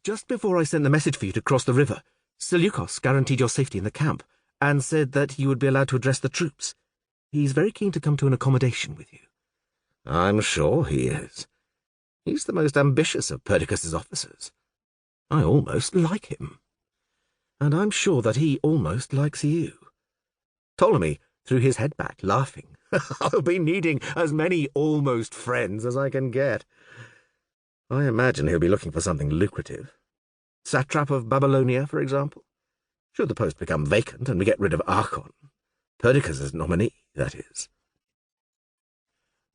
Just before I sent the message for you to cross the river, Seleucus guaranteed your safety in the camp and said that you would be allowed to address the troops. He's very keen to come to an accommodation with you. I'm sure he is. He's the most ambitious of Perdiccas's officers. I almost like him. And I'm sure that he almost likes you. Ptolemy threw his head back, laughing. I'll be needing as many almost friends as I can get. I imagine he'll be looking for something lucrative. Satrap of Babylonia, for example. Should the post become vacant and we get rid of Archon. Perdiccas's nominee, that is.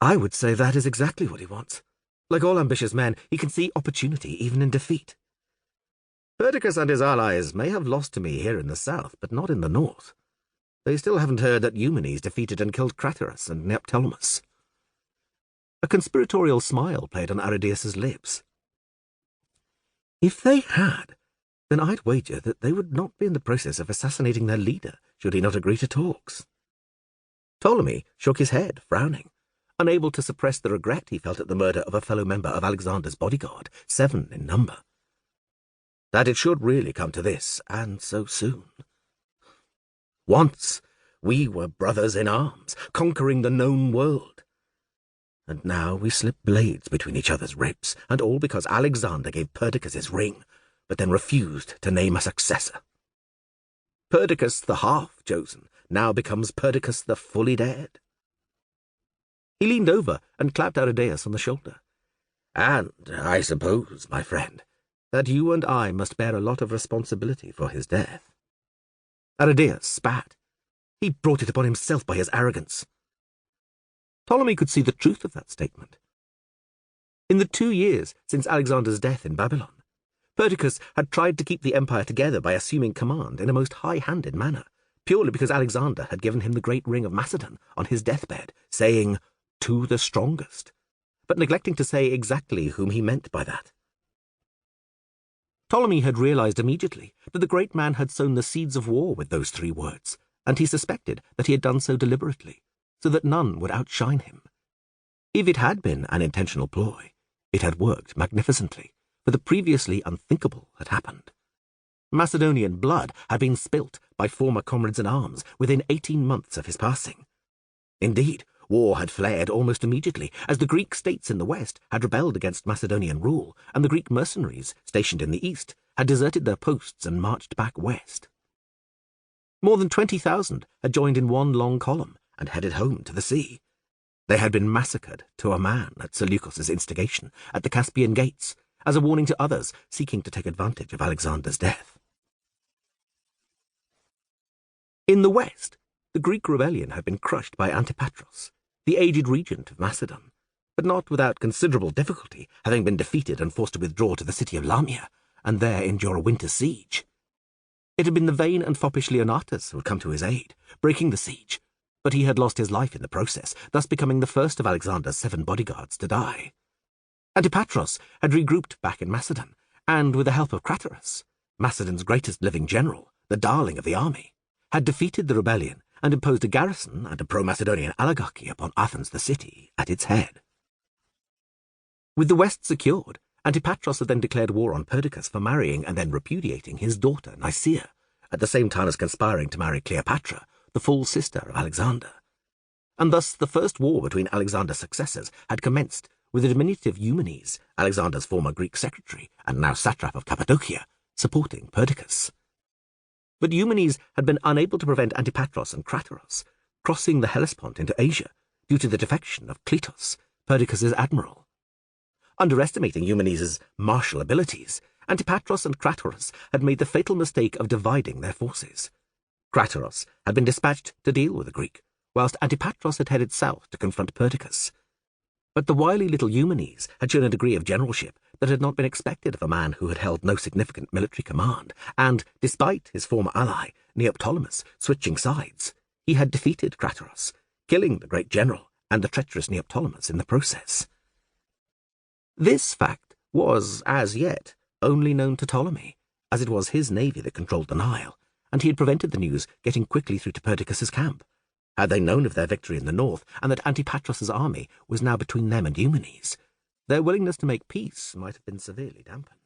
I would say that is exactly what he wants. Like all ambitious men, he can see opportunity even in defeat. Perdiccas and his allies may have lost to me here in the south, but not in the north. They still haven't heard that Eumenes defeated and killed Craterus and Neoptolemus. A conspiratorial smile played on Aridaeus's lips. If they had, then I'd wager that they would not be in the process of assassinating their leader should he not agree to talks. Ptolemy shook his head, frowning, unable to suppress the regret he felt at the murder of a fellow member of Alexander's bodyguard, 7 in number. That it should really come to this, and so soon. Once we were brothers in arms, conquering the known world. And now we slip blades between each other's ribs, and all because Alexander gave Perdiccas his ring, but then refused to name a successor. Perdiccas the half-chosen now becomes Perdiccas the fully dead. He leaned over and clapped Aridaeus on the shoulder. And I suppose, my friend, that you and I must bear a lot of responsibility for his death. Aridaeus spat. He brought it upon himself by his arrogance. Ptolemy could see the truth of that statement. In the 2 years since Alexander's death in Babylon, Perdiccas had tried to keep the empire together by assuming command in a most high-handed manner, purely because Alexander had given him the great ring of Macedon on his deathbed, saying, "To the strongest," but neglecting to say exactly whom he meant by that. Ptolemy had realized immediately that the great man had sown the seeds of war with those 3 words, and he suspected that he had done so deliberately, so that none would outshine him. If it had been an intentional ploy, it had worked magnificently, for the previously unthinkable had happened. Macedonian blood had been spilt by former comrades in arms within 18 months of his passing. Indeed, war had flared almost immediately, as the Greek states in the west had rebelled against Macedonian rule, and the Greek mercenaries, stationed in the east, had deserted their posts and marched back west. More than 20,000 had joined in one long column and headed home to the sea. They had been massacred to a man at Seleucus's instigation at the Caspian gates, as a warning to others seeking to take advantage of Alexander's death. In the west, the Greek rebellion had been crushed by Antipatros, the aged regent of Macedon, but not without considerable difficulty, having been defeated and forced to withdraw to the city of Lamia, and there endure a winter siege. It had been the vain and foppish Leonatus who had come to his aid, breaking the siege, but he had lost his life in the process, thus becoming the first of Alexander's 7 bodyguards to die. Antipatros had regrouped back in Macedon, and with the help of Craterus, Macedon's greatest living general, the darling of the army, had defeated the rebellion and imposed a garrison and a pro-Macedonian oligarchy upon Athens the city at its head. With the west secured, Antipatros had then declared war on Perdiccas for marrying and then repudiating his daughter Nicaea, at the same time as conspiring to marry Cleopatra, the full sister of Alexander. And thus the first war between Alexander's successors had commenced, with the diminutive Eumenes, Alexander's former Greek secretary and now satrap of Cappadocia, supporting Perdiccas. But Eumenes had been unable to prevent Antipatros and Craterus crossing the Hellespont into Asia due to the defection of Cletus, Perdiccas's admiral. Underestimating Eumenes' martial abilities, Antipatros and Craterus had made the fatal mistake of dividing their forces. Craterus had been dispatched to deal with the Greek, whilst Antipatros had headed south to confront Perdiccas. But the wily little Eumenes had shown a degree of generalship that had not been expected of a man who had held no significant military command, and, despite his former ally, Neoptolemus, switching sides, he had defeated Craterus, killing the great general and the treacherous Neoptolemus in the process. This fact was, as yet, only known to Ptolemy, as it was his navy that controlled the Nile, and he had prevented the news getting quickly through to Perdiccas's camp. Had they known of their victory in the north, and that Antipatros's army was now between them and Eumenes, their willingness to make peace might have been severely dampened.